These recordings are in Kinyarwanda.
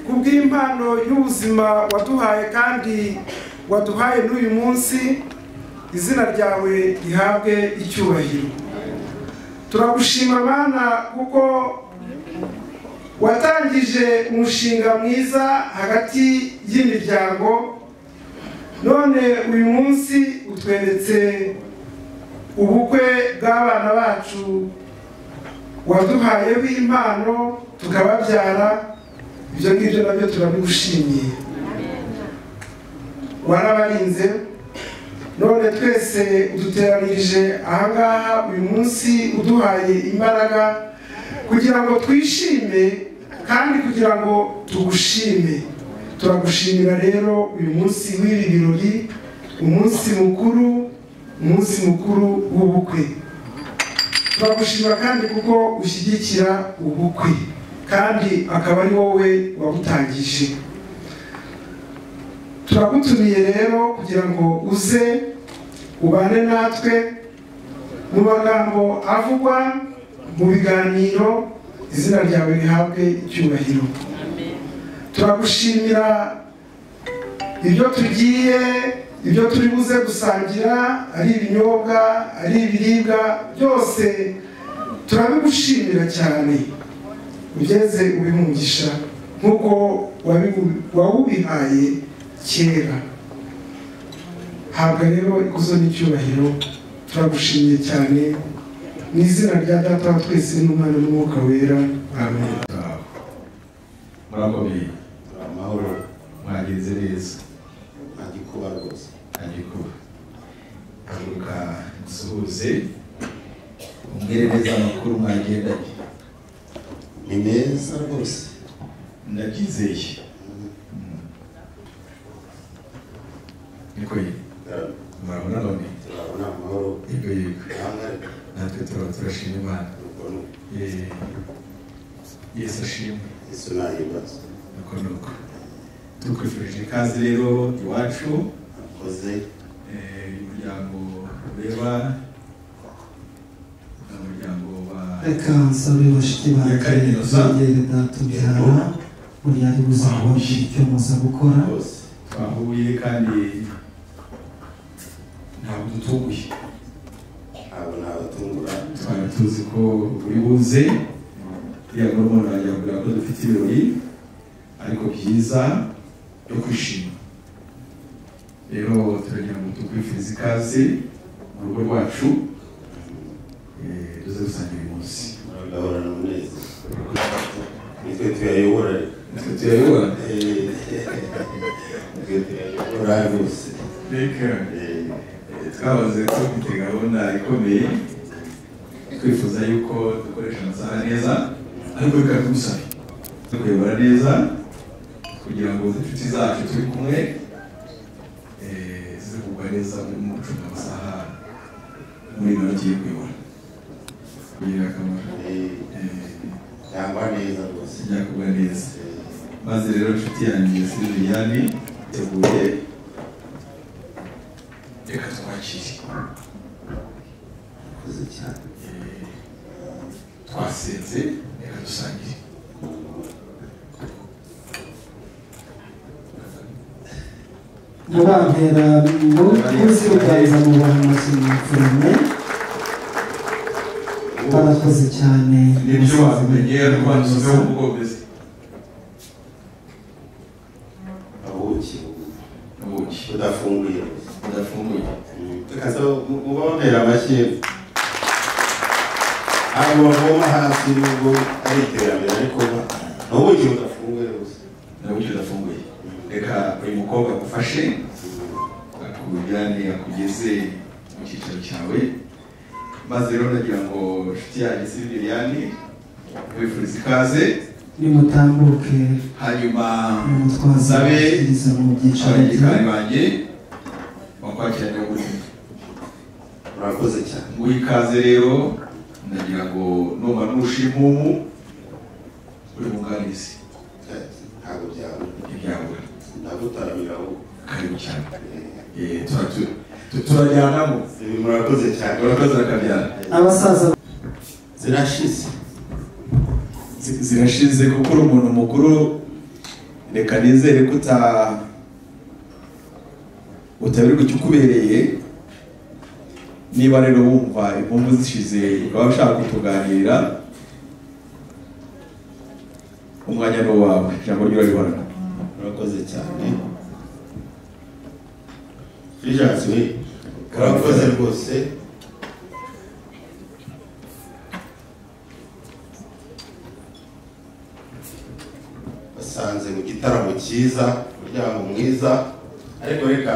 Kubw'impano y'ubuzima waduhaye kandi waduhaye n'uyu munsi, izina ryawe rihabwe icyubahiro. Turagushima Mana kuko watangije umushinga mwiza hagati y'imiryango, none uyu munsi utweretse ubukwe bw'abana bacu waduhaye w'impano tukababyara. Ibyo ngibyo nabyo turabigushimiye. Warabarinze, none twese uduteranirije ahangaha uyu munsi uduhaye imbaraga kugira ngo twishime kandi kugira ngo tugushime. Turagushimira rero uyu munsi w'ibi birori, umunsi mukuru w'ubukwe. Turagushima kandi kuko ushyigikira ubukwe kandi akaba ari wowe wabutangije. Turagutumiye rero kugira ngo uze ubane natwe mu magambo avugwa mu biganiro, izina ryawe rihabwe icyubahiro. Turagushimira ibyo turi buze gusangira, ari ibinyobwa, ari ibiribwa, byose turabigushimira cyane. Ugeze ubimugisha nk'uko wawubihaye kera. Habwa rero ikuzo n'icyubahiro. Turagushimiye cyane mu izina rya Data wa twese n'Umwana n'Umwuka wera. Amen. Murakomeye. Amahoro. Mwagenze neza. Agikuba rwose. Agikuba. Aruka nsuhuze. Umbwire neza amakuru mwagendanye. Ni meza rwose. Ndabyizeye. Niko ye. Murabona none. Turabona amahoro. Yego. Natwe turashima Imana. Yesu ashimwe. Yesu nahimbaza. Nuko tukwifurije ikaze rero iwacu. Akoze. Umuryango ureba, umuryango wa reka nsabe bashiki banjye zongere datubyara buriya ari buze kubabwira icyo muza gukora. Twahuye kandi ntabwo dutunguye. Twari tuzi ko uri buze, kugira ngo umuntu yagura ko dufite ibirori ariko byiza byo kwishima. Rero turagira ngo tukwifurize ikaze mu rugo rwacu, tuze gusangira uyu munsi. Muragahorana umunezero. Nitwe tuyayobora. Rwose. Reka twahoze dufite gahunda ikomeye twifuza yuko dukoresha amasaha neza ariko bikagusaba kuyobora neza kugira ngo inshuti zacu turi kumwe zivugwa neza mu gucunga amasaha muri ino tugiye kuyobora kugira akamaro cyangwa neza rwose byakugwa neza maze rero inshuti yanjye Silviyani teguye reka twakire kuze cyane twasenze reka dusangire murampera muzi kuganza mu bahamashimwe barakoze cyane nibyo wamenye rwanzuze ubwobezi abuki ubuki udafunguye tukaza mubonera amashyi abo bavoma hasi nubwo ari iterambere ariko n'ubuki budafunguye gusa n'ubuki budafunguye reka uyu mukobwa agufashe akujyane akugeze mu cyicaro cyawe maze rero nagira ngo inshuti yanjye Silviyani wifuriza ikaze nimutambuke hanyuma sabe mu byicaro abagikari banjye bakwakiranye ubuzima murakoze cyane nguha ikaze rero ndagira ngo numva n'ushimumu uri munganizi ntabwo byaba ibyabura ndagutaramiraho karibu cyane turajyanamo murakoze cyane urakoze rakabyara abasaza zirashize kuko uri umuntu mukuru reka nizere ko utabirwa icyo ukubereye niba rero wumva impamvu zishize ukaba ushaka kutuganirira umwanya ni uwawe ijambo ry'uraribona murakoze cyane Fulgence we urakoze rwose basanze mu gitaramo cyiza umuryango mwiza ariko reka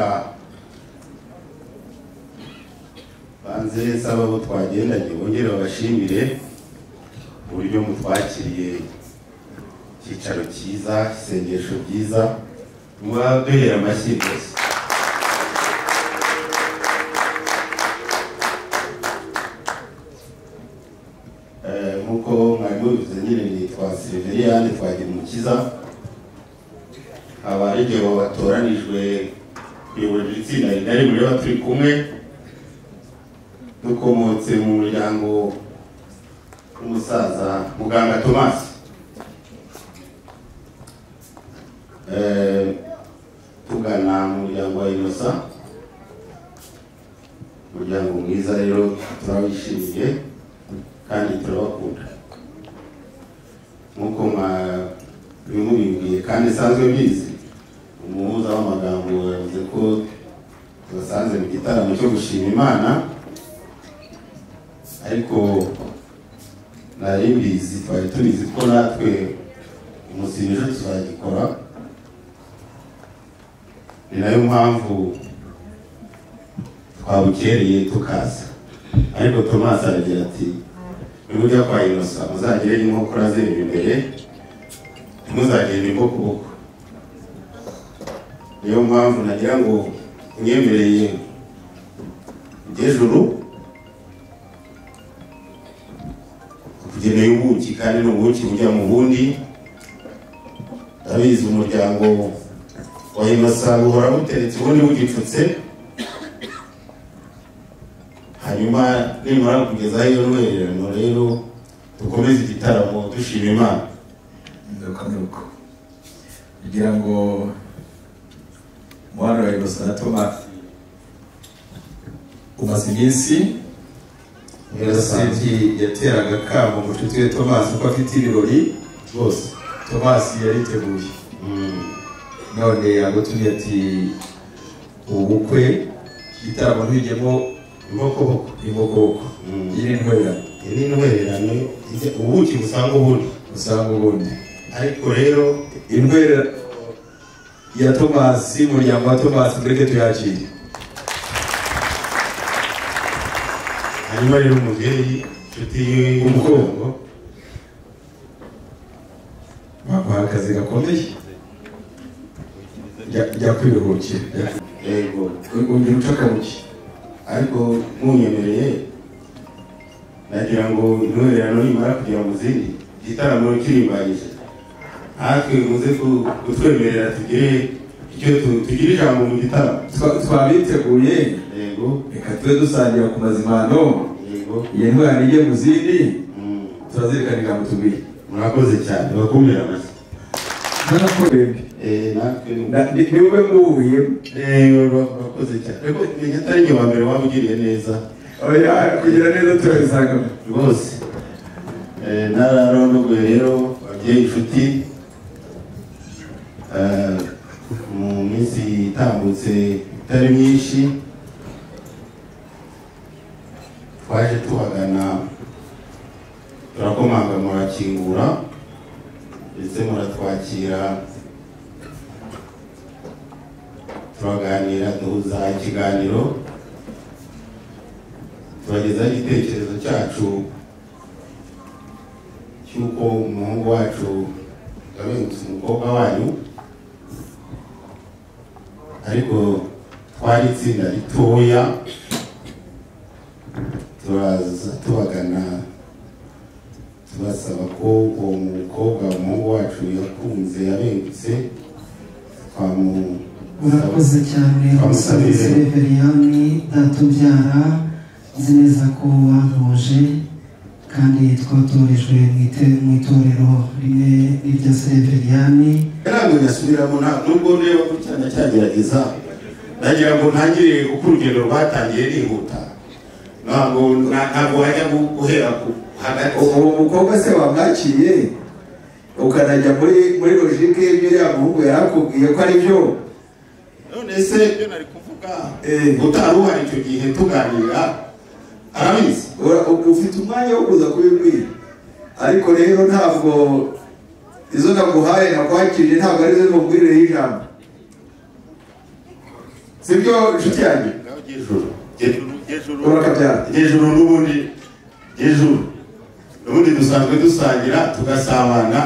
banze nsaba abo twagendanye bongere babashimire uburyo mutwakiriye icyicaro cyiza isengesho ryiza mubaduhera amashyi rwose nk'uko mwari mubivuze nyine nitwa Silviyani Twagirumukiza aba ari igihe batoranijwe kuyobora iri tsinda rigari mureba turi kumwe dukomotse mu muryango w'umusaza Muganga Thomas tugana mu muryango wa Innocent umuryango mwiza rero turawishimiye kandi turabakunda nk'uko mubibwiye kandi sanzwe bizi umuhuza w'amagambo yavuze ko tubasanze mu gitaramo cyo gushima Imana ariko nari mbizi twari tubizi ko natwe umusibi ejo tuzagikora ni nayo mpamvu twabukereye tukaza ariko Thomas aragira ati nimujya kwa Innocent muzagire inkokora zireba imbere ntimuzagende imbokoboko niyo mpamvu nagira ngo mwemereye iby'ejuru kugeneye ubuki kandi n'ubuki bujya mu bundi ndabizi umuryango wa Innocent buhora buteretse ubundi bugipfutse hanyuma nimara kugezaho iyo ntwererano rero dukomeze igitaramo dushima Imana nuko kugira ngo umwana wa Innocent Thomas umaze iminsi Innocent yateraga akamo mu nshuti we Thomas uko afite ibirori rwose Thomas yariteguye none yagutumye ati ubukwe igitaramo ntujyemo imbokoboko iyi ni intwererano ubuki busanga ubundi ariko rero intwererano ya Thomas umuryango wa Thomas mureke tuyakire hanyuma rero umubyeyi inshuti y'umukobwa baguha akazi gakomeye jya kwiruhukira yego ugira ucakabuke ariko munyemereye nagira ngo intwererano nimara kugera mu zindi igitaramo kirimbanyije natwe muze kutwemerera tugire ijambo mu gitaramo twabiteguye yego reka tube dusangira ku mazimano yego iyo ntwara ijye mu zindi turazirikana ijambo tubiri murakoze cyane bakumira amashyi natwe niwe muhuye murakoze cyane ariko menya atari njye wa mbere waba ugiriye neza kugira neza turabisangamo rwose nararondogoye rero babyeyi inshuti mu minsi itambutse itari myinshi twaje tuhagana turakomanga murakingura ndetse muratwakira turaganira duhuza ikiganiro turagezaho igitekerezo cyacu cy'uko umuhungu wacu yabengutse umukobwa wanyu ariko twari itsinda ritoya turaza tubagana tubasaba ko uwo mukobwa umuhungu wacu yakunze yabengutse urakoze cyane umusabizi Reveriyani datubyara nzi neza ko wantoje kandi twatorejwe mu itorero rimwe n'irya Reveriyani ntabwo nyasubiramo nubwo ndeba ko cyane cyagerageza ndagira ngo ntangire uko urugendo rwatangiye nihuta ntabwo hajya guhera ku hagati uwo mukobwa se wamwakiye ukanajya muri logike y'ibyo uriya muhungu yarakubwiye ko ari byo none se ibyo nari kuvuga utari uhari icyo gihe tuganira arabizi ufite umwanya wo kuza kubibwira ariko rero ntabwo izo naguhaye nakwakirije ntabwo ari zo mubwirire y'ijambo sibyo inshuti yanjye urakabyara hejuru n'ubundi dusanzwe dusangira tugasabana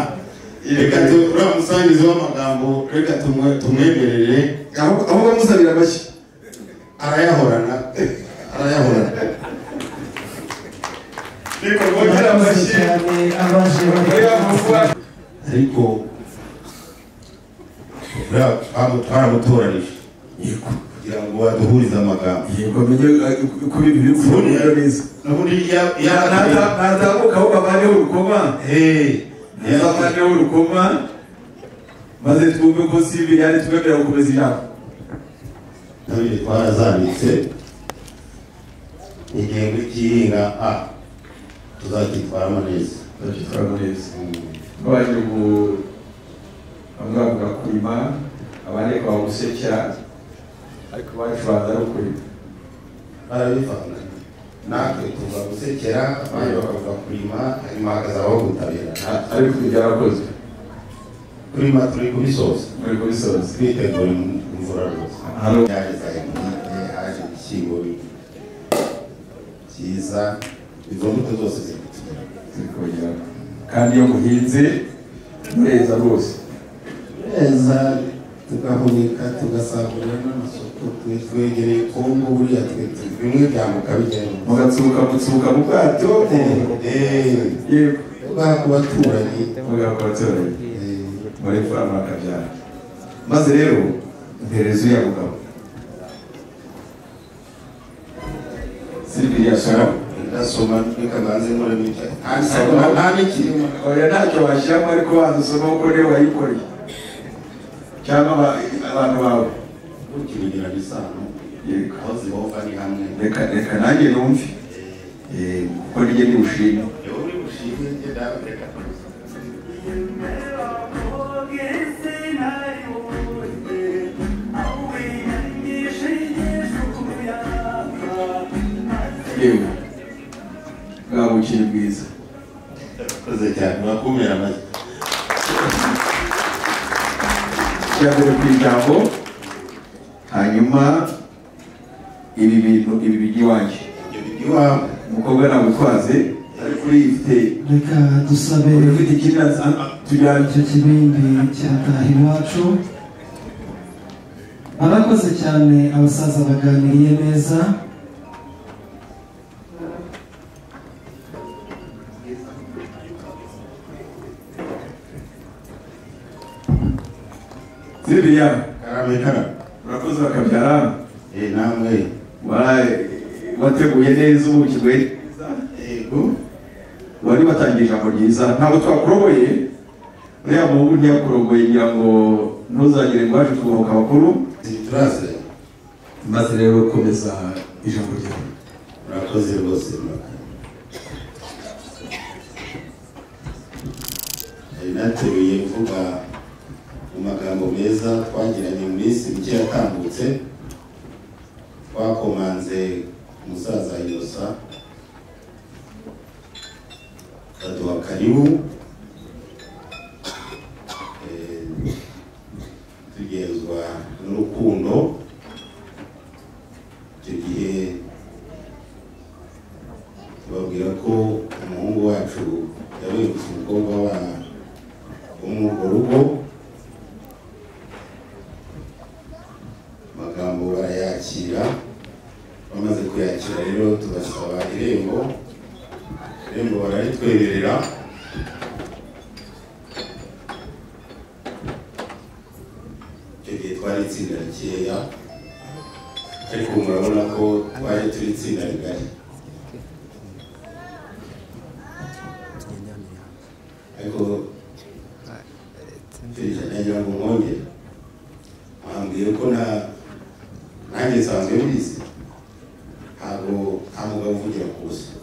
reka uriya musangizi w'amagambo reka tumwemerere aho bamusabira amashyi arayahorana reka rwongere amashyi ariko twaramutoranije kugira ngo baduhurize amagambo yego menye ko ibintu biri kuvuga neza ntatambuka aho babaneho urukoma babaneho urukoma maze twumve ko sibi yari twemerera gukomeza ijambo nabiri twarazanditse ingengo y'ikihinga tuzakitwaramo neza baje bavuga kurima abandi bagusekera ariko bacu baza ari ukurima barabivanga natwe tuva gusekera abandi bakavuga kurima hanyuma hakazabaho gutabira ariko byarakozwe kurima turi kubisoza twitegura imvura rwose yaje haje ibishyimbo byiza izo mbuto zose zikongera kandi iyo muhinze neza rwose neza tugahunika tugasagurira n'amasoko twegereye kongo buriya bimwe byambuka bigenda mugatsuka mu bwato tugaha ku baturanyi muri farama akabyara maze rero mpereza uriya mugabo Sylvia Sara ndasoma bikabanze muri mike nta n'ikirimo oya ntacyo washyiramo ariko wazusoma kuko niyo wayikoreye cyangwa abantu bawe ukirigirana isano aho zibova ni hamwe reka nanjye numve kuko nijye nibushime uri bushime njye nawe reka yewe bwa bukiri bwiza urakoze cyane bakumira amashyi cyambere ku ijambo hanyuma ibi bijya iwanjye ibyo bijya iwawe umukobwa nagutwaze urifite reka dusabe ufite ikinaza tujyanye icyo kibindi kirataha iwacu. Barakoze cyane abasaza baganiriye neza. Siriya karame karame urakoze bakabyara namwe wateguye neza ubuki bwe yego wari watangiye ijambo ryiza ntabwo twakuroboye uriya muhungu ntiyakuroboye ngira ngo ntuzagire ngo waje tubohoka abakuru turaze maze rero komeza ijambo ryawe. murakoze rwose nateruye mvuga mu magambo meza twagiranye mu minsi mike yatambutse twakomanze umusaza Yosa baduha karibu tugenzwa n'urukundo. Icyo gihe tubabwira ko umuhungu wacu yabengutse umukobwa wo mu urwo rugo. Amagambo barayakira, bamaze kuyakira rero tubasaba irembo bararitwemerera. Icyo gihe twari itsinda rikeya ariko murabona ko twari turi itsinda rigari. Ariko nagira ngo mwongere mwambwire ko nanjye nsanzwe mbizi ntabwo nta mugabo uvugira ku busa.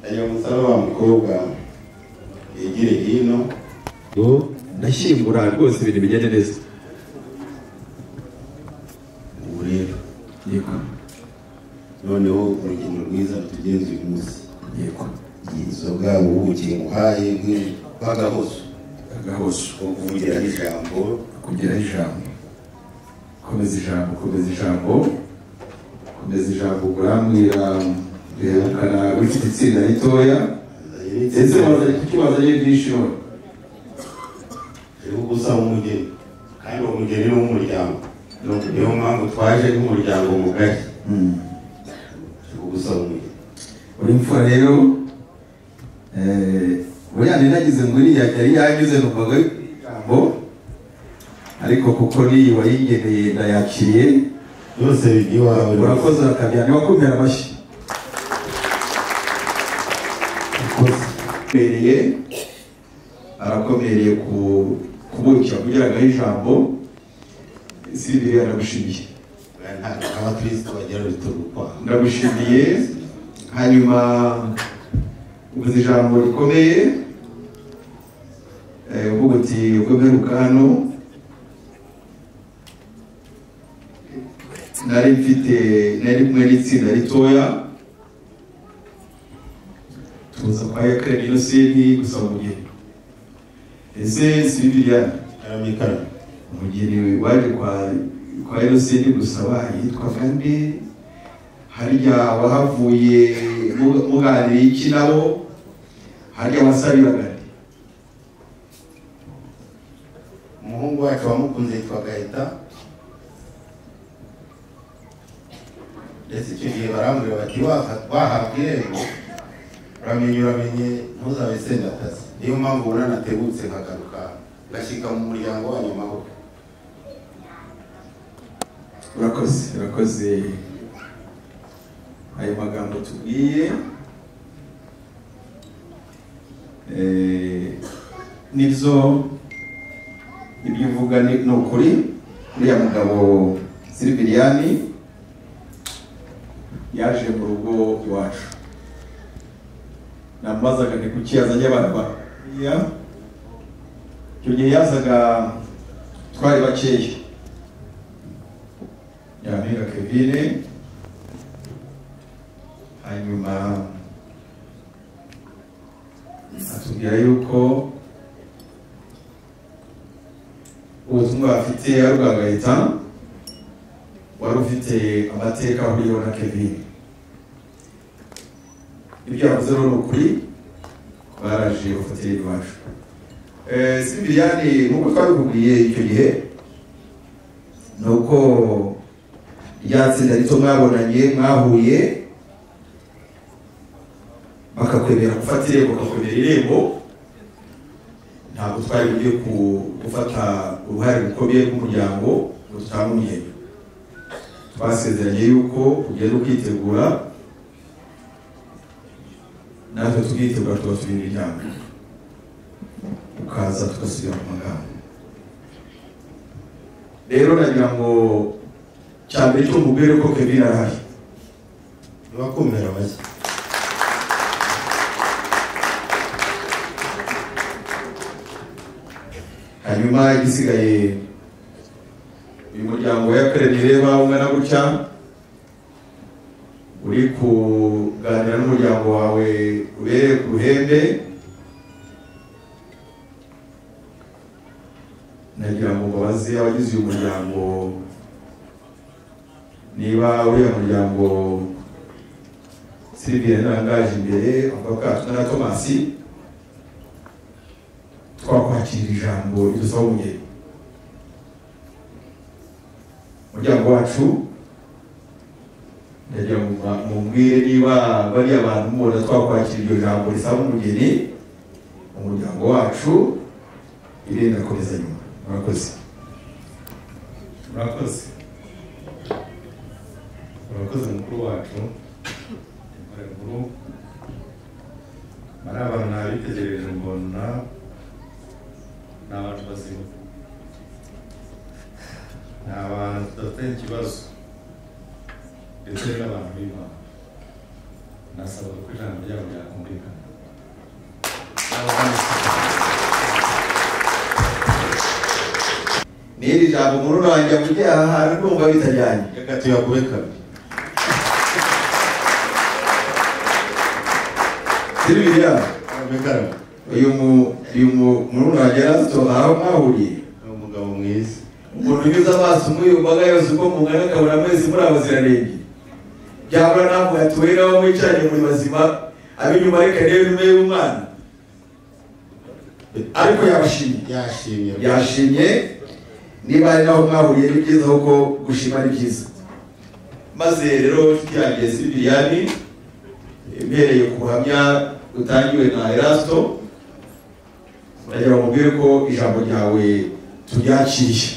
Nagira ngo nsaba wa mukobwa yegere hino ndashyingura rwose ibintu bigende neza. ubu rero Yego noneho urugendo rwiza rutugenza uyu munsi. yego inzoga ubuki muhaye nk'agahozo agahozo ko kuvugiraho ijambo kugeraho ijambo. Komeza ijambo komeza ijambo komeza ijambo urambwira rehukana wifite itsinda ritoya ese wazanye kuki wazanye byinshi none rero gusaba umugeni kandi uwo mugeni ni w'umuryango niyo mpamvu twaje nk'umuryango mugari gusaba umugeni uri imfura rero buriya nagize ngo iriya yari yanyuze numvaga ijambo ariko kuko niyi wayingeneye ndayakiriye byose bijya iwawe. urakoze urakabyara niwakumira amashyi. arakomereye kubukira kugeragaho ijambo. Siriya ndagushimiye abakristo bagira ruturukwa ndagushimiye. Hanyuma uvuze ijambo rikomeye uvuga uti ubwo mperuka hano nari kumwe n'itsinda ritoya tuza kwa Yakare Innocent gusaba umugeni. Ese Siriya umugeni waje kwa Innocent gusaba yitwaga nde? Harya wahavuye muganira iki nabo? Harya wasabiraga nde? umuhungu wacu wamukunze yitwa Gahita, ndetse icyo gihe barambwira bati wahabwa irembo uramenye ntuzabe sendatazi. Niyo mpamvu ubona natebutse nkagaruka ngashyika mu muryango wanyu amahoro. urakoze ayo magambo tubwiye nibyo ibyo uvuga ni ukuri. uriya mugabo Siriviriyani yaje mu rugo iwacu, namubazaga ni kuki yazanye abana bariya. Icyo gihe yazaga twari bakeya, Nyampinga Kevin, hanyuma atubwira yuko ubutumwa bafite ari ubwa Gahita wari ufite amateka ahuriyeho na Kevin. Ibyo yavuze rero ni ukuri baraje bafatira iwacu. Sibiriyani nk'uko twabikubwiye icyo gihe ni uko rya tsinda rito mwabonanye mwahuye bakakwemera gufata irembo bakakwemera irembo, ntabwo twari bugiye gufata uruhare rukomeye rw'umuryango ngo tutange umugeni. Twasezeranye yuko ugenda ukitegura natwe tukitegura tuba turi imiryango ukaza tugasubira ku magambo. Rero nagira ngo cyambere cyo mubwire ko Kevin arahari. Bakomera bashya. Hanyuma igisigaye uyu muryango w'akarere reba ungana gutya uri kuganira n'umuryango wawe ubereye ku ruhembe, nagira ngo babaze abagize uyu muryango niba uriya muryango Sylvie narangaje imbere avuga ko na Thomas twakwakira ijambo ridusaba umugeni. Umuryango wacu ndagira ngo mumbwire niba bari abantu mubona twakwakira iryo jambo risaba umugeni. Umuryango wacu irenda komeza nyuma. Murakoze. Murakoze mukuru wacu. Mukuru mara abantu nabitegereje mbona n'abantu bazima, n'abantu tudafite ikibazo ndetse n'abantu b'Imana. Nasaba ko ijambo ryabo ryakumvikana. N'iri jambo muri wanjye avuge aha hantu ndumva bitajyanye. Reka tuyakubeka. Sylvia, uyu murumuna wanjye Erasto aho mwahuriye umugabo mwiza, umuntu unyuze amaso muri iyo mbaga yose uko mungana akabona mwese muri abaziranenge. Byabura namwe atuwe nawe mwicaranye muri bazima ab'inyuma reka rero nyuma y'umwana, ariko yashimye niba ari naho mwahuriye ni byiza kuko gushima ni byiza. Maze rero tuyangiye Sylviani mbereye ku buhamya utangiwe na Erasto, nagira ngo mubwire ko ijambo ryawe turyakiriye.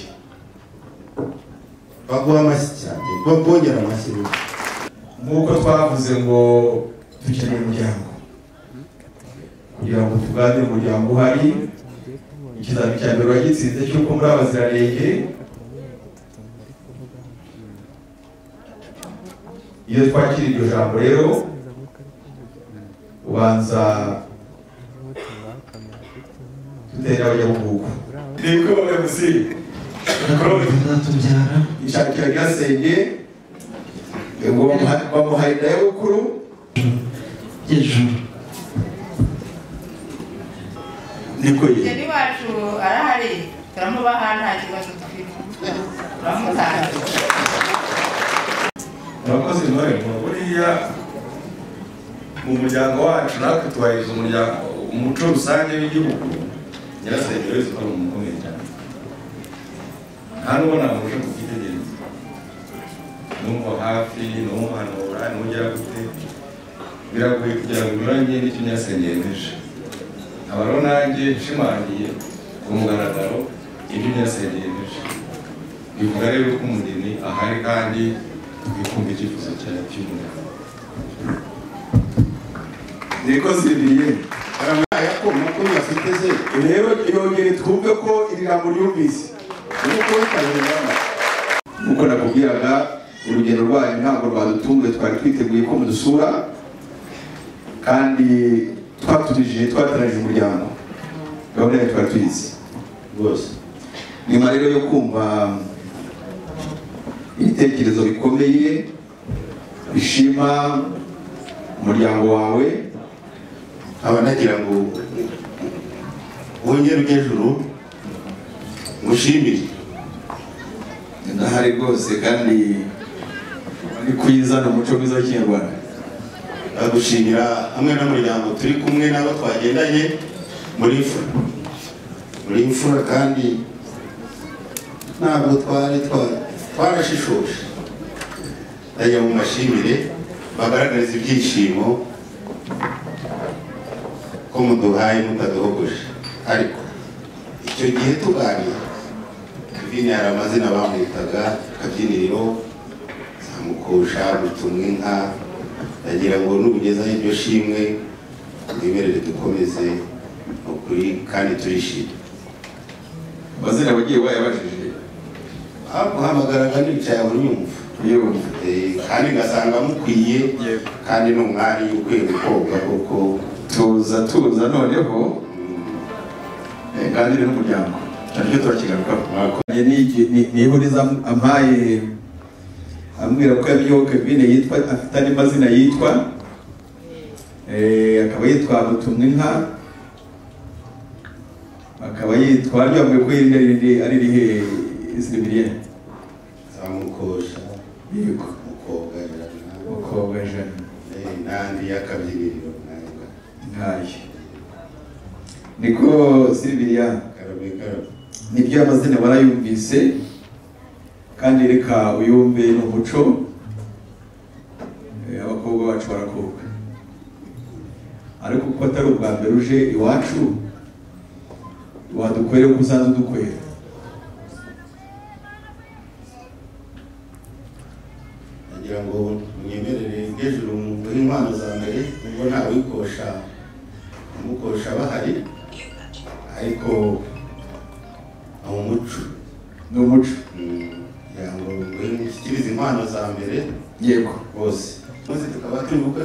baguha amashyi cyane, bongera amashyi. Nk'uko twavuze ngo dukeneye umuryango kugira ngo tuganire umuryango uhari. Ikizami cya mbere wagitsinze cy'uko muri abaziranenge. Iyo twakira iryo jambo rero ubanza tutera abanyabugugu nibwo bamuzi ishakira ryasenge ngo bamuhaye indayabukuru y'ijuru. niko ye Jeni wacu arahari turamubaha nta kibazo dufite, turamutanga. Murakoze intore buriya mu muryango wacu natwe tubahiriza umuco rusange w'igihugu. Nyirasenge wese ukora umuntu ukomeye cyane, nta n'uwo namurusha kubyitegereza. Numva hafi n'umuhanura n'ugera gute biragoye kugira ngo binyuranye n'icyo nyirasenge yemeje. Aba rero nanjye nshimangiye ku mugaragaro ibyo nyirasenge yemeje. Bivuga rero ko umugeni ahari kandi tukikumva icyifuzo cyawe cy'umuryango. niko zibiriye Yakoma ko yafiteze rero yongere twumve ko iri jambo ryumvise. Nk'uko nakubwiraga urugendo rwanyu ntabwo rwadutunguye, twari twiteguye ko mudusura kandi twaturije umuryango. Gahunda yacu twari tuyizi rwose. nyuma rero yo kumva ibitekerezo bikomeye bishima umuryango wawe, aba nagira ngo wongere ujye hejuru mushimire. ndahari rwose kandi ari kuyizana umuco mwiza w'ikinyarwanda. gushimira hamwe n'umuryango turi kumwe nabo twagendanye muri imfura kandi ntabwo twarashishoje ndajya mu mashimire bagaragariza ibyishimo ko muduhaye mutaduhogoje ariko icyo gihe tuganira Kevin hari amazina bamwitaga Kabyiniriro Zamukosha Mutumwa Inka ndagira ngo nubugezaho iryo shimwe mwimerere dukomeze ukuri kandi turishimye amazina bagiye bayabajije guhamagara nicaye aho nyumva kandi ngasanga mukwiye kandi n'umwari ukwiye gukobwa kuko tuza noneho kandi n'umuryango cyane turakigarukaho nihuriza ampaye ambwira ko yabyo Kevin yitwa afite andi mazina yitwa akaba yitwa Mutumwa Inka akaba yitwa ryamwe ko ari rihe Silvien Zamukosha yego mukobwa jana nandi y'Akabyiniriro nkayo niko Silvien nibyo amazina barayumvise kandi reka uyumve n'umuco abakobwa bacu barakobwa ariko kuko atari ubwa mbere uje iwacu wadukwere ko usanzwe udukwera nagira ngo mwemerere ngejuru mu impano za mbere ubwo ntawikosha umukosha bahari ariko umuco n'umuco yango ngwishikiriza impano za mbere yego bose bose tukaba turi bukwe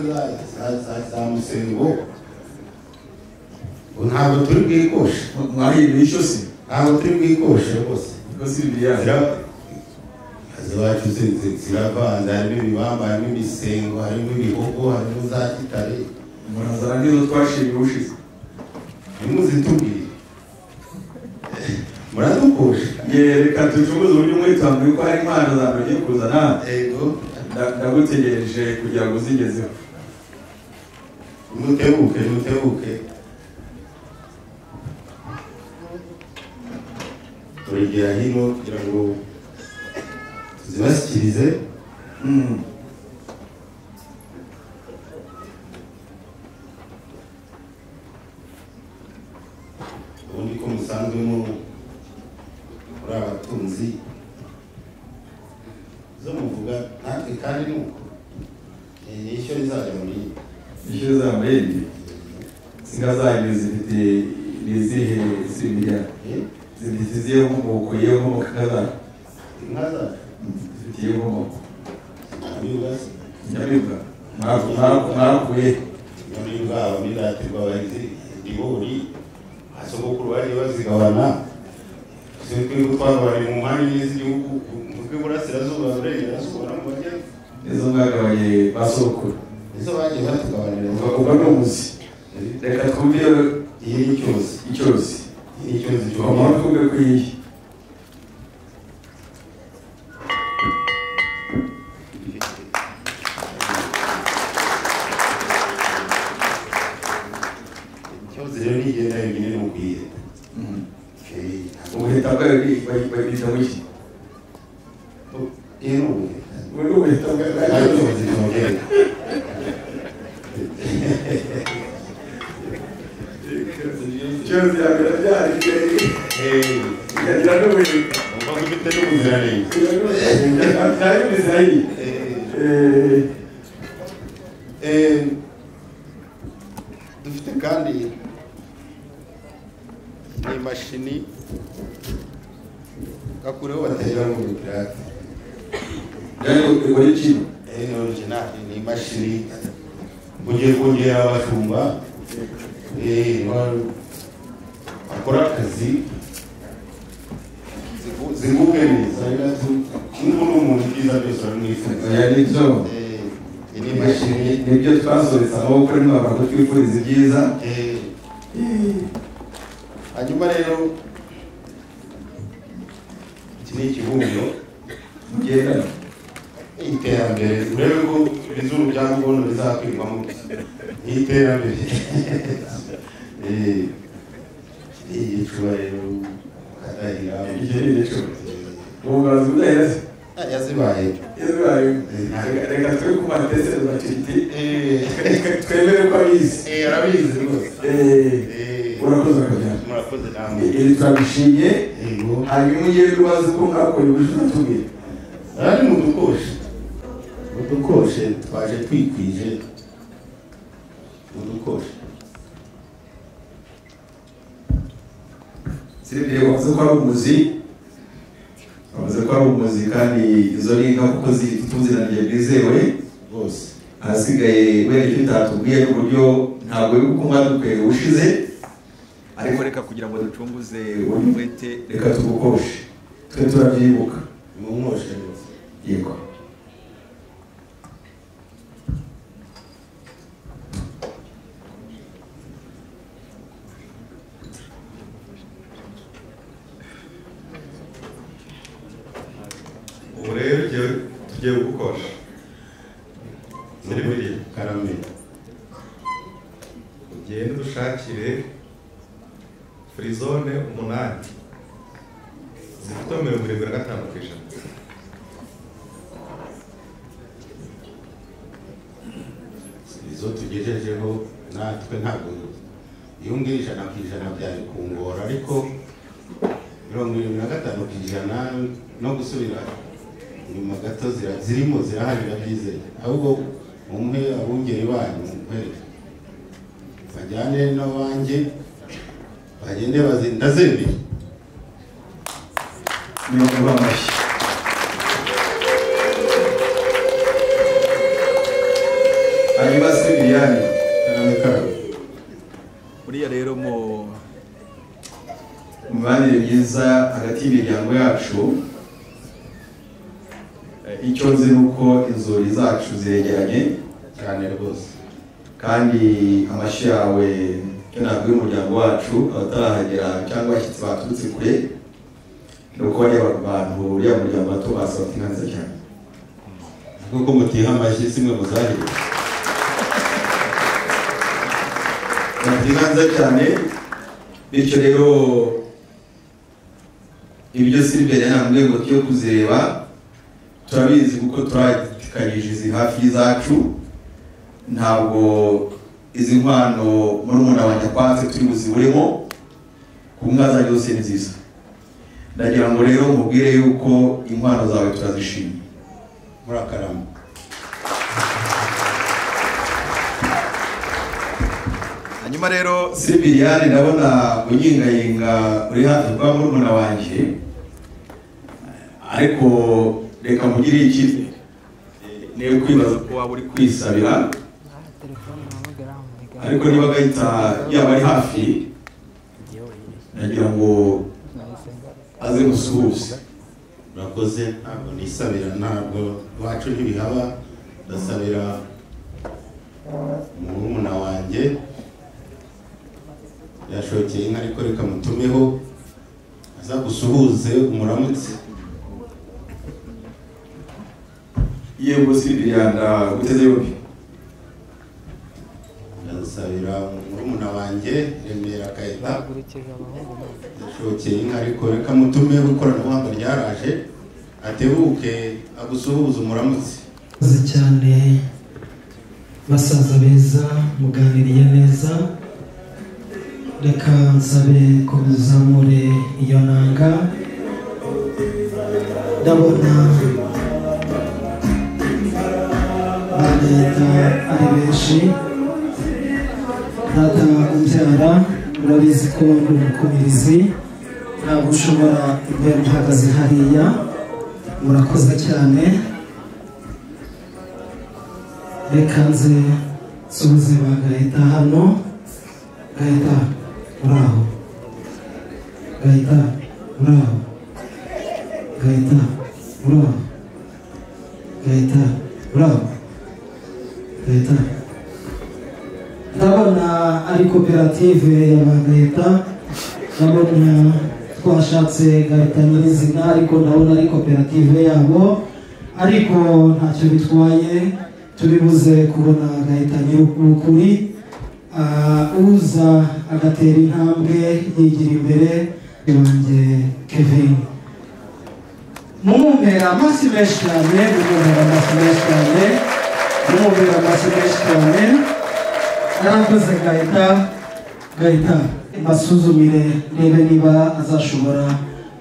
za Musengo ntabwo turi bwikoshe mwahinduye icyo se ntabwo turi bwikoshe bose ko Silvien iwacu ziravanze harimo ibibamba harimo imisengo harimo ibihogo harimo za kitare murazana n'izo twashimiye ushize nimuzitubwire muradukosha reka tucuguze uburyo mwitambuye ko hari impano za mbere ugiye kuzana ndagutegereje kugira ngo uzigezeho nutebuke turigera hino kugira ngo tuzibashyikirize ubundi ko musanzwemo muri abatunzi zo muvuga natwe kandi nuko ishyo rizajya muri ishyo rizajya muri iyi inka zanyu zifite nizihe Silvien zifite izihe nkomoko iyo nkomoko inka zanyu zifite iyo nkomoko nyamibwa mwakuye nyamibwa abamiratirwa bahizi ibigori asogokuru bagiye bazigabana turi gutwara mu mpande z'igihugu mu bw'iburasirazuba burengerazuba no mu majyepfo izo mwagabanye basokuru izo bagiye batugabanira ubwo ni umuzi reka twumve iyi ni icyozi iyi ni icyozi twamara twumve ko iyi icyozi rero nigenda yonyine ni ukuyiheta ubuheta bwayo babita mu iki iyo ni ubuheta ubu ni ubuheta bwayo icyozi ntogenda icyozi yambere byarike ikagira n'ubuheta uba ufite n'ubuziranenge nayo bizahiri dufite kandi n'imashini gakureho batera mu pirate wari kino original ni imashini ugiye kongera abashumba bakora akazi ziguke neza n'umuntu byiza byose baramwifuza nibyo ni imashini nibyo twasobetse amaboko n'imibabaro ko twifuriza ibyiza hanyuma rero iki ni ikibumbiro mugendana iterambere urebe ko izuru bya mugono bizakwirwamo iterambere icyubahiro kadahira ubugazi budaheze yazibaye reka twe kumara tesere bakiriti twemere ko abizi arabizi rwose urakoze akajyana murakoze namwe iri turabishimye hanyuma ugiye rwazi ko mwakoye ubujura tubwire ari mu dukoshe twaje twikwije mu dukoshe siribye wavuze ko ari umuzi wavuze ko ari umuzi kandi izo ni inka kuko zifite ubuziranenge bwizewe bose ahasigaye wenda icyo utatubwiye n'uburyo ntabwo uri kuko mwadukwega ushize ariko reka kugira ngo ducunguze uburyo umwete reka tugukoshe twe turabyibuka mu nkoshe yego ubu rero tugiye gukosha seriveri karame ugende udushakire furizone 8 zifite 75%. izo tugejejeho natwe ntabwo iyo ngiye 100% byari kungora ariko 75% no gusubira nyuma gato zirimo ziraharira byizeye ahubwo umwe abungeri banyu mukwereke bajyane n'abanjye bagende bazindazembe niyo bamashyi hanyuma Sibiriyani buriya rero mu mibanire myiza hagati y'imiryango yacu icyo nzi ni uko inzuri zacu zegeranye cyane rwose kandi amashyi yawe icyo ntabwo y'umuryango wacu abatarahagera cyangwa abashyitsi baturutse kure ni uko bariya bantu uriya muryango bato basaba inka nziza cyane kuko mutiha amashyi simwe muzahire bafite inka nziza cyane bityo rero ibyo Silvia ntabwo ngo tujye kuzireba turabizi kuko turatikanyije izi hafi y'izacu ntabwo izi nkwano muri umuntu wanjye kwatse turi buziburemo ku nka zanjye zose ni nziza ndagira ngo rero mubwire yuko inkwano zawe turazishimye muri akarama hanyuma rero Sibiriyani ndabona unyingayinga uri hafi kwa murumuna wanjye ariko reka mugire icyizere niyo kwibaza ko waba uri kwisabira ariko niba agahita yaba ari hafi nagira ngo aze gusuhuza urakoze ntabwo nisabira ntabwo iwacu ntibihaba ndasabira murumuna wanjye yashokeye inka ariko reka mutumeho aza gusuhuze umuramutse yego Sibiriyani guteze yombi ndasabira murumuna wanjye Remera Kayita yashokeye inka ariko reka mutumeho ikoranabuhanga ryaraje atebuke agusuhuze umuramutse cyane basaza beza muganiriye neza reka nsabe ko muzamure iyo nanga ndabona leta ari benshi data umbyara urabizi ko ndi umukumirizi ntabwo ushobora imbere uhagaze hariya murakoze cyane reka nze subize bagahita hano gahita uraho gahita uraho gahita uraho gahita uraho gahita ndabona ari koperative y'abagahita ndabona twashatse gahita nyirizina ariko ndabona ari koperative yabo ariko ntacyo bitwaye turi buze kubona Gahita nyir'ukuri uza agatera intambwe yigira imbere wanjye Kevin. Mumumbera amasi menshi cyane, mumumbera amasi menshi cyane, mumumbera amasi menshi cyane. Narakoze Gahita mbasuzumire ndebe niba azashobora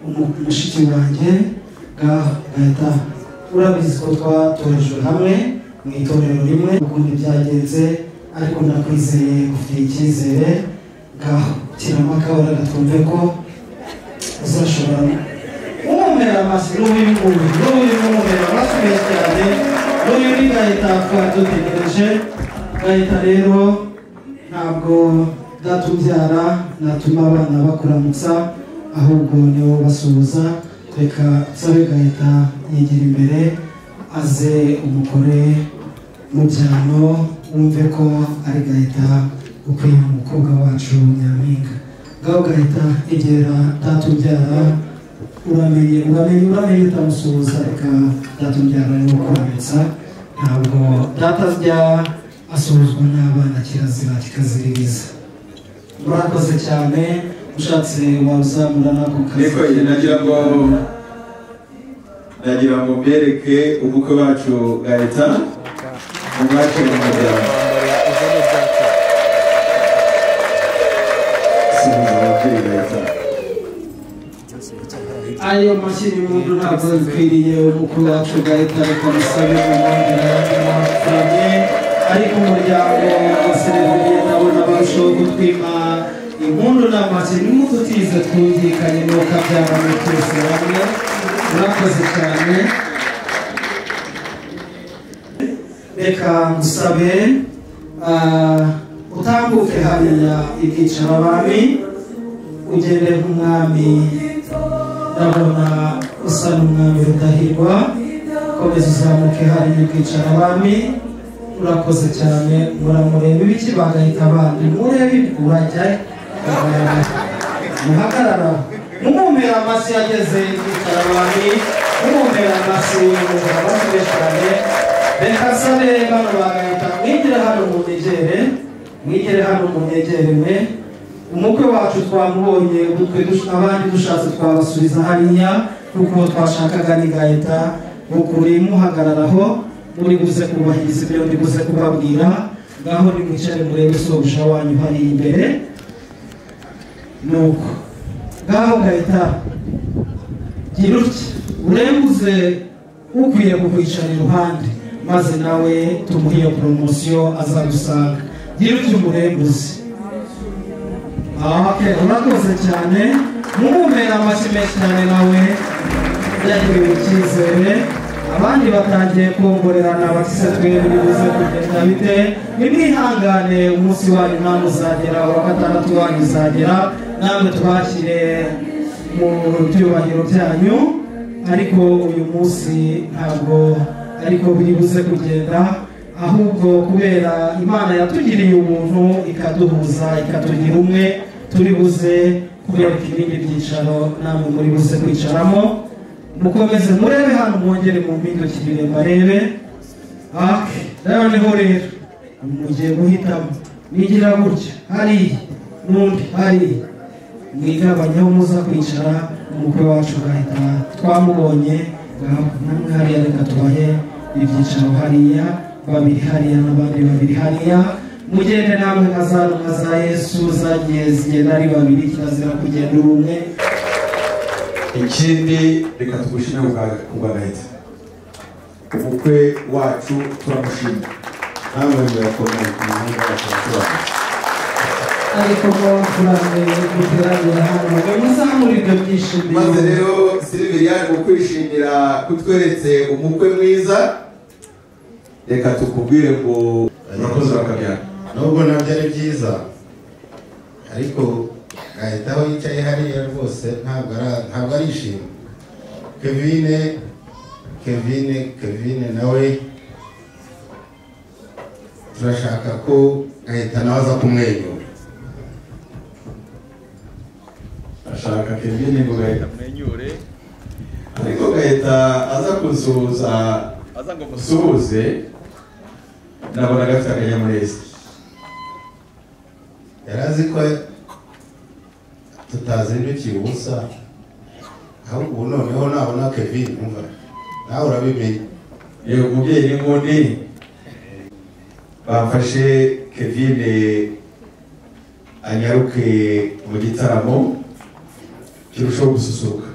umushiki wanjye Gahita. Urabizi ko twatorejwe hamwe mu itorero rimwe ukundi byagenze, ariko nakwizeye ufite icyizere tirama kabara gatumve ko uzashobora umumera amasi n'umumera amasi menshi cyane n'uyu ni Gahita twadutegereje. Gahita rero ntabwo datubyara natuma abana bakuramutsa, ahubwo niwo basuhuza. Reka nsabe Gahita yigira imbere aze umukore mu byano wumve ko ari Gahita ukwiye umukobwa wacu Nyampinga. Ngaho Gahita egera datubyara, uramenye utamusuhuza. Reka datubyara niwo kuramutsa, ntabwo datajya asuhuzwa n'abana, kirazira kikaziririza. Murakoze cyane, ushatse wazamura nako kazi. nagira ngo mbereke ubukwe wacu Gahita umwacu mu muryango. Ayo mashini mundu ntabwo bikwiriye umukuru wacu Gahita, reka musabe mu mwongera y'amafanye. Ariko umuryango waserebuye ndabona barushaho gutwima impundu n'amashini mututize twumvikanye nuko abyara muri twese hamwe. Murakoze cyane. Reka ngusabe utambuke hariya ibyicaro abami, ugende nk'umwami. Ndabona usa n'umwami Rudahigwa, komeza uzamuke hariya ibyicaro abami. Urakoze cyane. Muramureba ibiki Bagahita abandi murebe urajya muhagarara mumumera amasi yageze ibyicaro abami, mumumera amasi mumumera amasi menshi cyane. Reka sabe bano Bagahita mwigire hano mu negere umukwe wacu twamubonye abandi dushatse twabasubiza hariya kuko twashakaga ni Gahita ukuri muhagararaho muri buze kubahiriza ibyo ndi buze kubabwira. Ngaho nimwicare murebe sobuja wanyu hari imbere. Nuko ngaho Gahita gira utya urembuze ukwiye kukwicara iruhande, maze nawe tumuhe iyo poromosiyo azagusanga. Gira utya umurembuze. Urakoze cyane. Mumumera amashyi menshi cyane, nawe yagiriwe icyizere. Abandi batangiye kongorerana batise twebwe buze kugenda bite. Nimwihangane umunsi wanyu namwe uzagera, wa gatandatu wanyu uzagera, namwe twakire mu byubahiro byanyu. Ariko uyu munsi ntabwo ariko biri buze kugenda, ahubwo kubera Imana yatugiriye ubuntu ikaduhuza ikatugira umwe, turi buze kubereka ibindi byicaro namwe muri buze kwicaramo. Mukomeze murebe hano, mwongere mu mpindukire barebe. Noneho rero mugiye guhitamo nigira gutya hariya n'undi hariya, mwigabanyaho muza kwicara. Umukwe wacu Gahita twamubonye namwe hariya, reka tubahe ibyicaro hariya, babiri hariya n'abandi babiri hariya. Mugende namwe nka za Yesu zagiye zigenda ari babiri, kirazira kugenda umwe. Ikindi reka tugushime kubwa Gahita, umukwe wacu turamushima. Namwe murakomeye ku muhungu wacu turamushima. Ariko ngo turameye guteranira hano muzamura ibyo byishimo. Maze rero Silviriane mu kwishimira kutweretse umukwe mwiza, reka tukubwire ngo murakoze bakabyara. Nubwo nabyo ari byiza, ariko Gahita aho yicaye hariya rwose ntabwo arishima. Kevin nawe turashaka ko Gahita nawe aza kumwenyura. Ashaka Kevin ngo Gahita amwenyure, ariko gahita aza kunsuhuza aza ngo musuhuze nabona gafite akanyamuneza yari azi ko tutazindukiye ubusa ahubwo ubu noneho nabona Kevin umva nawe urabimenye yewe umubyeyi n'inkundi bamfashe Kevin anyaruke mu gitaramo kirushaho gususuruka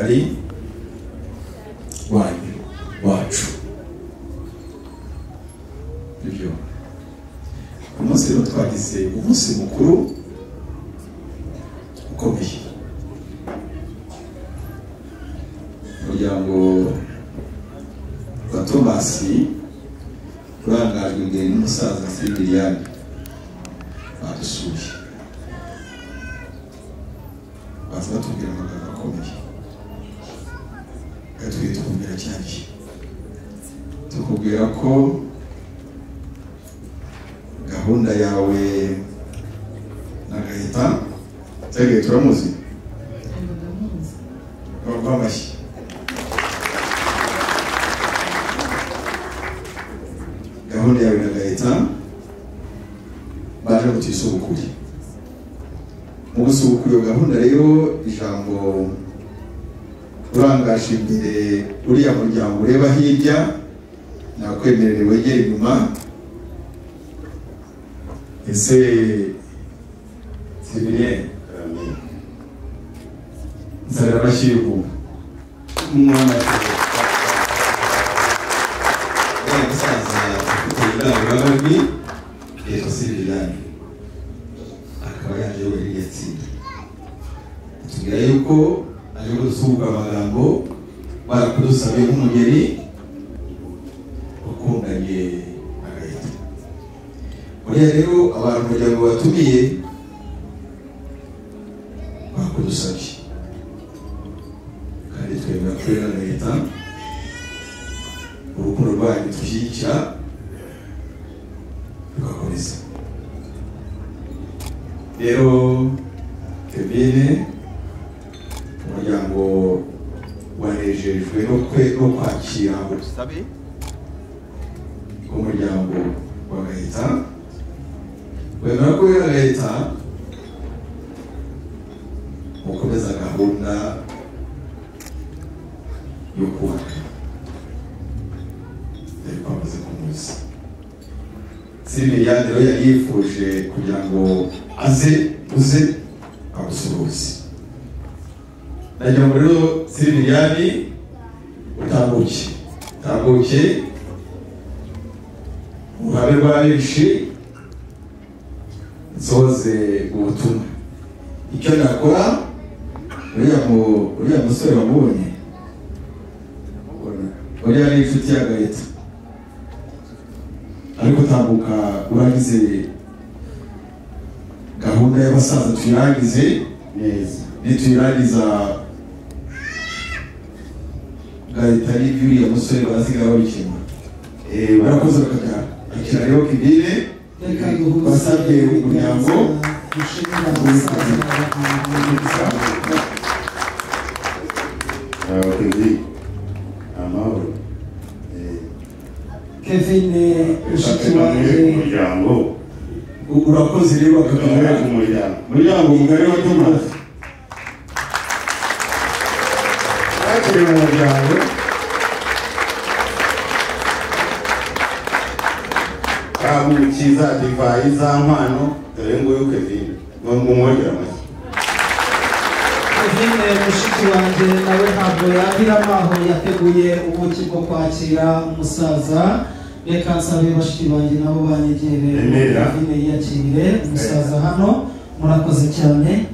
mugari wanyu wacu. Ibyo umunsi rero twagize umunsi mukuru ukomeye. Umuryango wa Tomasi urangajwe imbere n'umusaza Sylviane badusuye, baza batubwira amagambo akomeye. Gatwiye tukubwira cyane, tukubwira ko gahunda yawe na Gahita Tsege turamuzi amashyi. Gahunda yawe na Gahita baje gutisubukuri. Mu gusubukura iyo gahunda rero, ijambo urangaje imbere uriya muryango ureba hirya, nakwemerere wegere inyuma. Ese Sylviane nzara bashiru umwana wa musaza kugira ngo Sylviane akaba yaje we yatsinda. Tugira yuko aje gusubuka amagambo barakudusabiye nk'umugeni ukundanye na Gahita. Buriya rero abantu umuryango watumiye bakudusabye, kandi twemera ko na Gahita urukundo rwanyu dushyigikira rugakomeza. Rero Kevin, umuryango wanejejwe no kwakira ubusabe bw'umuryango wa Gahita. Wemera ko Gahita mukomeza gahunda yo kubaka yari kwamaze kumuzi. Sylviane rero yari yifuje kugira ngo uze agusuhuze. Nagira ngo rero Sylviane utambuke uruhare rwa benshi, nsoze ubutumwa. Icyo nakora, uriya musore wamubonye, uriya ni inshuti ya Gahita, ariko tambuka urangize gahunda y'abasaza tuyirangize neza. Nituyirangiza Gahita n'ibyo uriya musore barasigara babikemura. Barakoze bakajyana. Akira rero Kibine basabye umuryango Kevin ushiki wanjye umuryango urakoze rero bakagana umuryango mugari wa Tomasi. Akiri mu muryango kamukiza divayi za mpano, dore nguyu Kevin mumwongera amashyi. Kevin mushiki wanjye nawe ntabwo yagira amaho, yateguye ubuki bwo kwakira umusaza. Reka nsabe bashiki banjye nabo banyegere Kevin yiyakire umusaza hano. Murakoze cyane.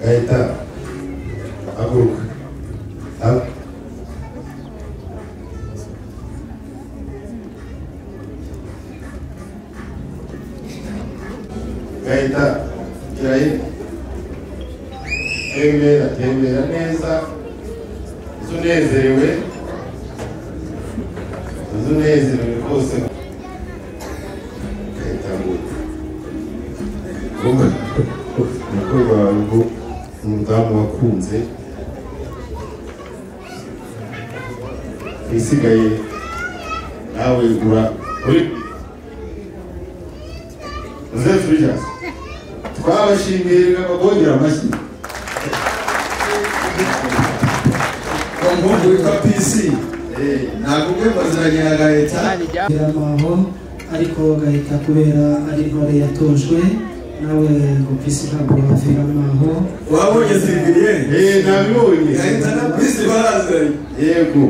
Gahita haguruka. Gahita gerayo, tembera neza, unezerewe rwose. Gahita ngo umukobwa wawe umudamu wakunze, isigaye nawe uri Zefrias twabashimiye babongera amashyi. Umuhungu witwa PC ntabwo ubwe baziranye na Gahita. Amaho ariko gahita kubera ari intore yatojwe nawe ngo pisi ntabwo waviramo aho wabonye Sylvie nabibonye gahita na pisi barazanye yego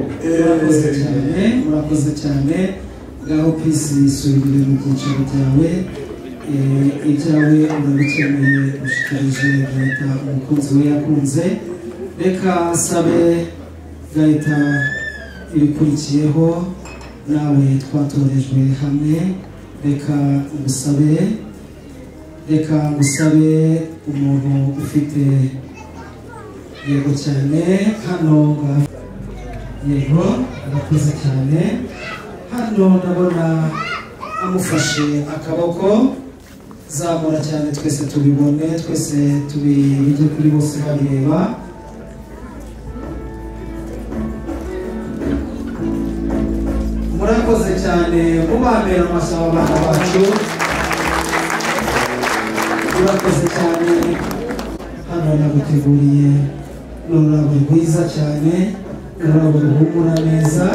murakoze cyane ngaho pisi isubire mu byicaro byawe ibyawe urabikeneye ushikirije gahita umukunzi we yakunze reka sabe gahita ibikurikiyeho nawe twatorejwe hamwe reka ngusabe umuntu ufite yego cyane hano yego arakuze cyane hano ndabona amufashe akaboko zamura cyane twese tubibone twese tubijye kuri bose babireba murakoze cyane mubambera amasaba abana bacu murakoze cyane hano naguteguriye n'ururabo rwiza cyane ururabo ruhumura neza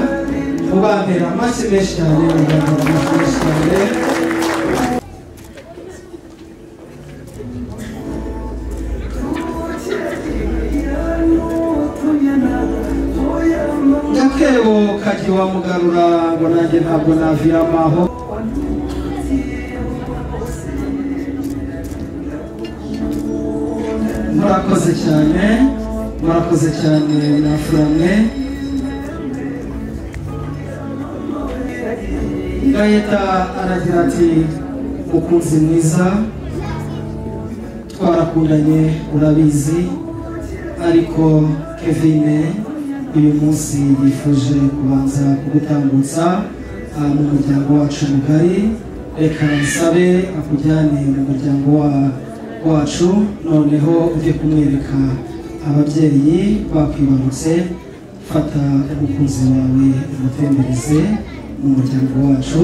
mubambera amashyi menshi cyane mubambera amashyi menshi cyane Gakebo kaji wa mugarura ngo nanjye ntabwo naviramo aho murakoze cyane nafurane gahita aragira ati mukunzi mwiza twarakundanye urabizi ariko Kevin uyu munsi yifuje kubanza kugutambutsa mu muryango wacu mugari reka nsabe akujyane mu muryango wacu noneho ujye kumwereka ababyeyi bakwibarutse fata umukunzi wawe umutembereze mu muryango wacu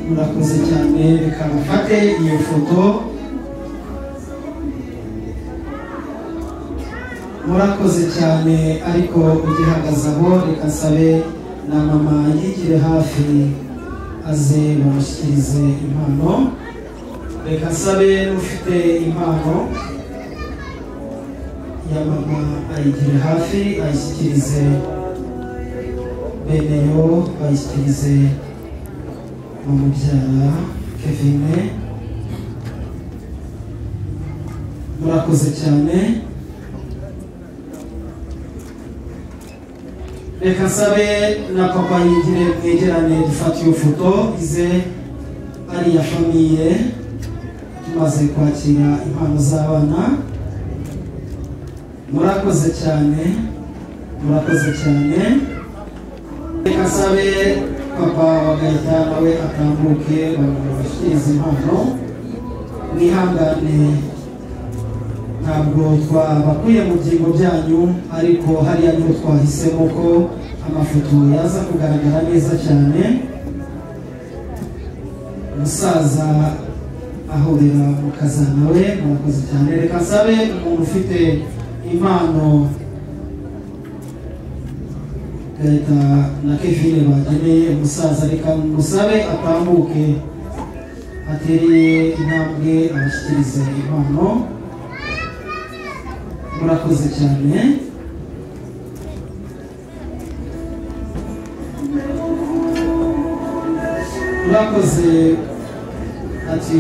murakoze cyane reka bafate iyo foto murakoze cyane ariko ugihagaze aho reka nsabe na mama yigire hafi aze bamushyikirize impano reka nsabe n'ufite impano ya mama ayigire hafi ayishyikirize beneyo bayishyikirize umubyara Kevin murakoze cyane reka nsabe na papa yigire mwegerane dufate iyo foto ize ari iya famiye tumaze kwakira impano z'abana murakoze cyane reka nsabe papa bagahita nawe atambuke bamushyikiriza impano mwihangane ntabwo twabakuye mu byingo byanyu ariko hariya niho twahisemo ko amafoto yaza kugaragara neza cyane umusaza ahorera mukazana we murakoze cyane reka nsabe umuntu ufite impano gahita na Kevin bageneye umusaza reka musabe atambuke atereye intambwe abashyikirize impano murakoze cyane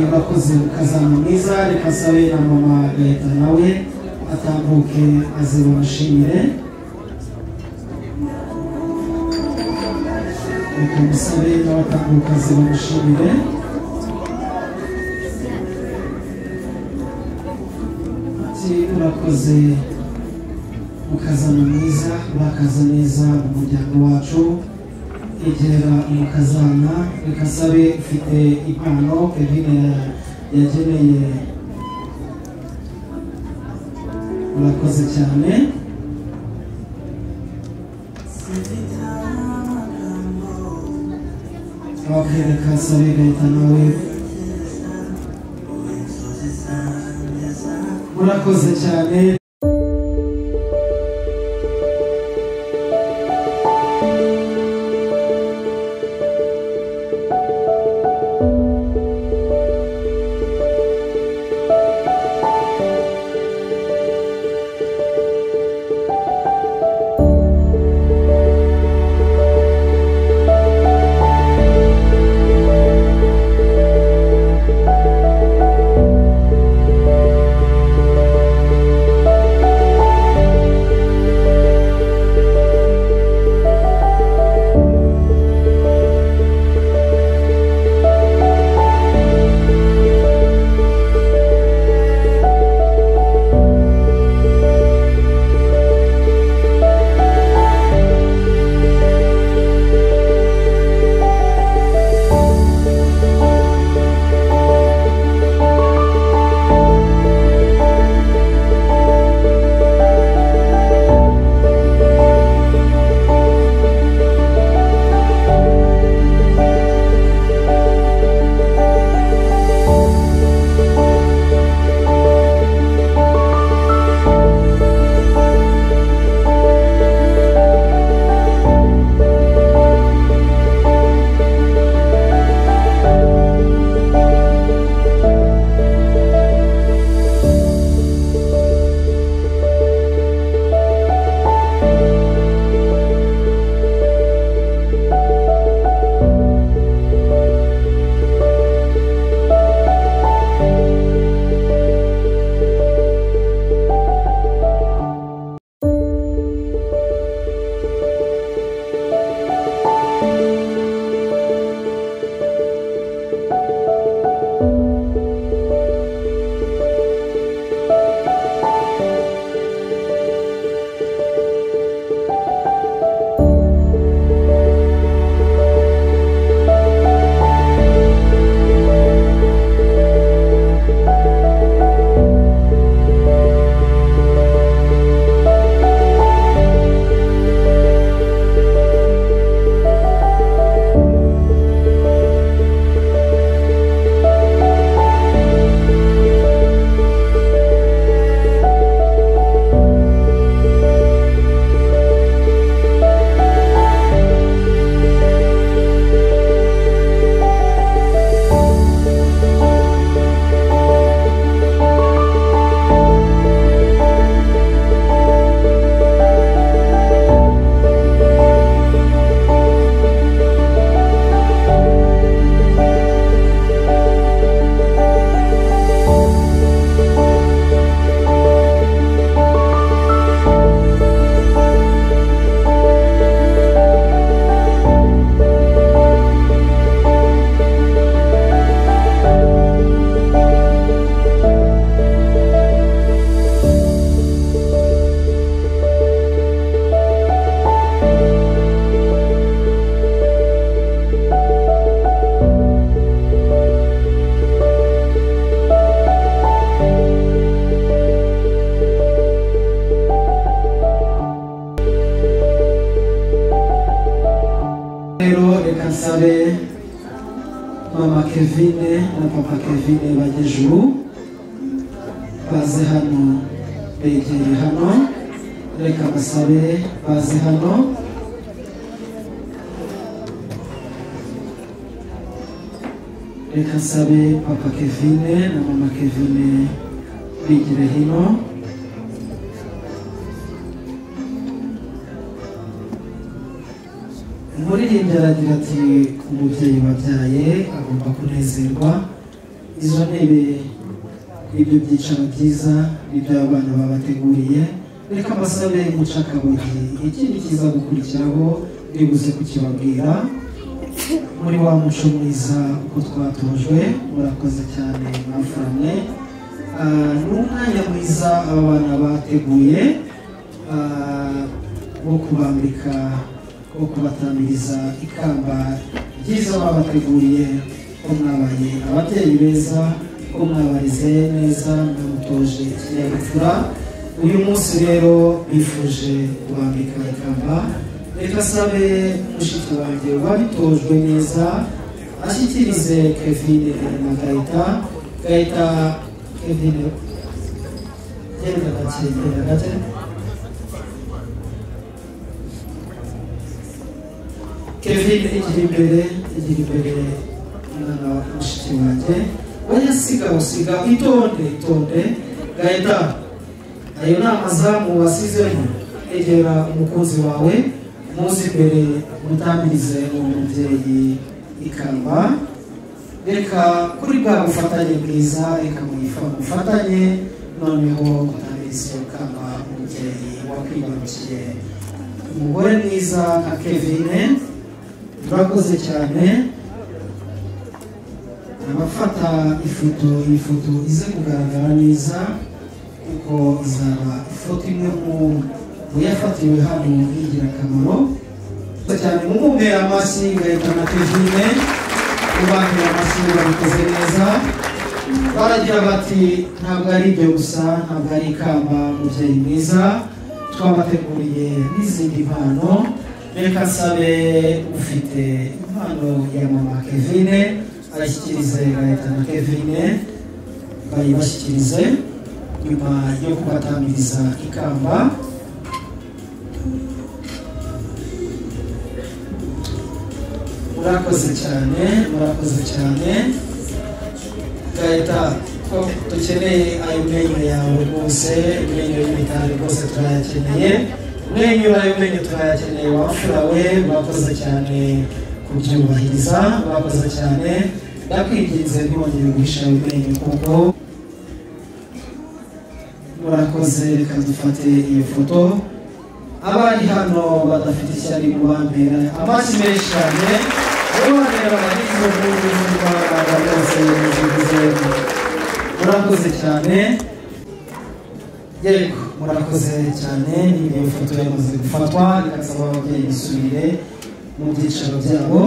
urakoze ukazana mwiza reka nsabe na mama gahita nawe atambuke aze bamushimire reka musabe nawe atambuke aze bamushimire urakoze mukazana mwiza urakaza neza mu muryango wacu egera umukazana reka nsabe ufite impano Kevin yageneye urakoze cyane reka nsabe gahita nawe murakoze cyane Kevin na papa Kevin bagejuru baze hano begere hano reka basabe baze hano reka sabe papa Kevin na mama Kevin bigire hino umuririmbyi aragira ati umubyeyi wabyaye agomba kunezerwa izo ntebe ibyo byicaro byiza ibyo abana babateguriye reka mbasabe mucakabugi ikindi kiza gukurikiraho bibuze kukibabwira muri wa muco mwiza uko twatojwe murakoze cyane mwafurane n'umwanya mwiza aba bana bateguye wo kubambika wo kubatamiriza ikamba ryiza babateguriye ko mwabaye ababyeyi beza ko mwabarize neza mwamutoje ikinyabupfura uyu munsi rero bifuje kubambika ikamba reka sabe mushiki wanjye wabitojwe neza ashyikirize Kevin na Gaita Kevin genda gake Kevin igira imbere umwana wa mushiki wanjye wayasiga usiga itonde Gaita ayo ni amazamu wasizemo egera umukunzi wawe muzi imbere mutambirize umubyeyi ikamba reka kuri bwa bufatanye bwiza reka mufatanye noneho mutambirize ikamba umubyeyi wakwibarukiye umugore mwiza nka Kevin murakoze cyane abafata ifoto ize kugaragara neza kuko izaba ifoto imwe mu yafatiwe hano y'ingirakamaro cyane mu mubera amashyi Gaita na Kevin ubambira amashyi babikoze neza baragira bati ntabwo ari ibyo gusa ntabwo ari ikamba mubyeyi mwiza twabateguriye n'izindi mpano reka nsabe ufite impano ya mama Kevin ayishyikirize Gaita na Kevin bayibashyikirize nyuma yo kubatamiriza ikamba murakoze cyane Gaita ko dukeneye ayo menyo yawe rwose menyo y'ibitaro rwose turayakeneye menyo ayo menyo turayakeneye wafura we murakoze cyane kubyubahiriza murakoze cyane ndakwinginze ntibongere guhisha ayo menyo kuko murakoze reka dufate iyo foto abari hano badafite ishyari kubambera amashyi menshi cyane kubambera abagize ubundi n'indwara bose murakoze cyane yego murakoze cyane n'iyo foto yamaze gufatwa reka nsaba ababyeyi bisubire mu byicaro byabo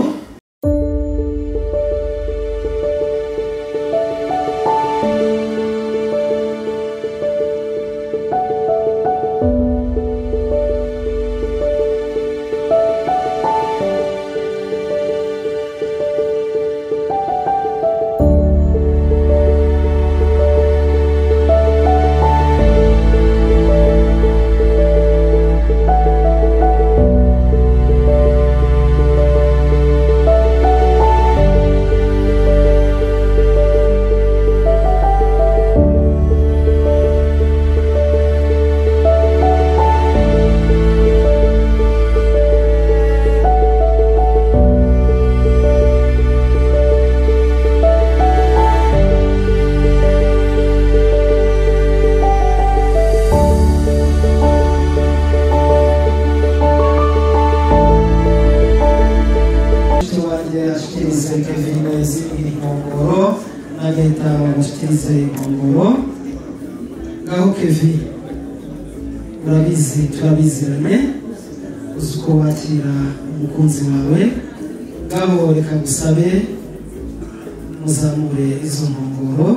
ngaho Kevin urabizi turabiziranye uzi uko wakira umukunzi wawe ngaho reka gusabe muzamure izo nkongoro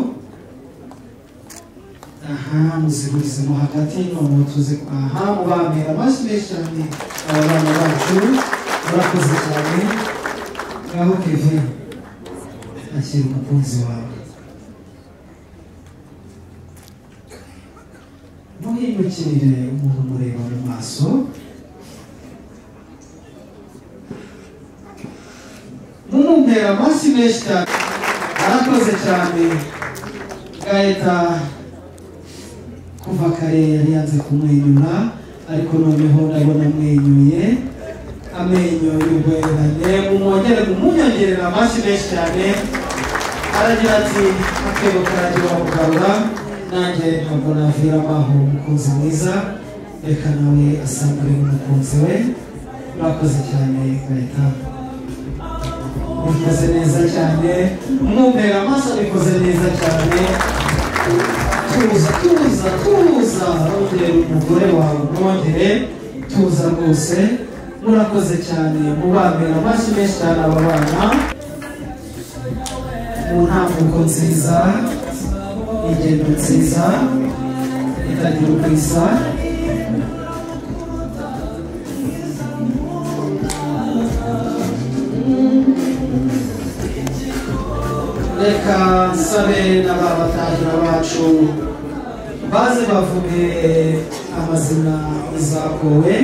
aha muzigurizemo hagati noneho tuze aha mubambera amashyi menshi cyane aba bana bacu murakoze cyane ngaho Kevin akira umukunzi wawe ntuhindukirire umuntu mureba mu maso mumumpera amasi menshi cyane arakoze cyane Gaeta kuva kare yari yanze kumwenyura ariko noneho ndabona amwenyuye amenyo y'urwererane mumwongere mumunyongerera amasi menshi cyane aragira ati akebo karagira kugarura nanjye ntabwo naviramo aho umukunzi mwiza reka nawe asangure umukunzi we urakoze cyane Gaeta bikoze neza cyane umwumvira amaso bikoze neza cyane tuza wongere umugore wawe mwongere tuza rwose murakoze cyane mubambera amashyi menshi cyane aba bana mu ntambuko nziza ingendo nziza itagira ubwisa reka nsabe n'ababatahira bacu baze bavuge amazina izakowe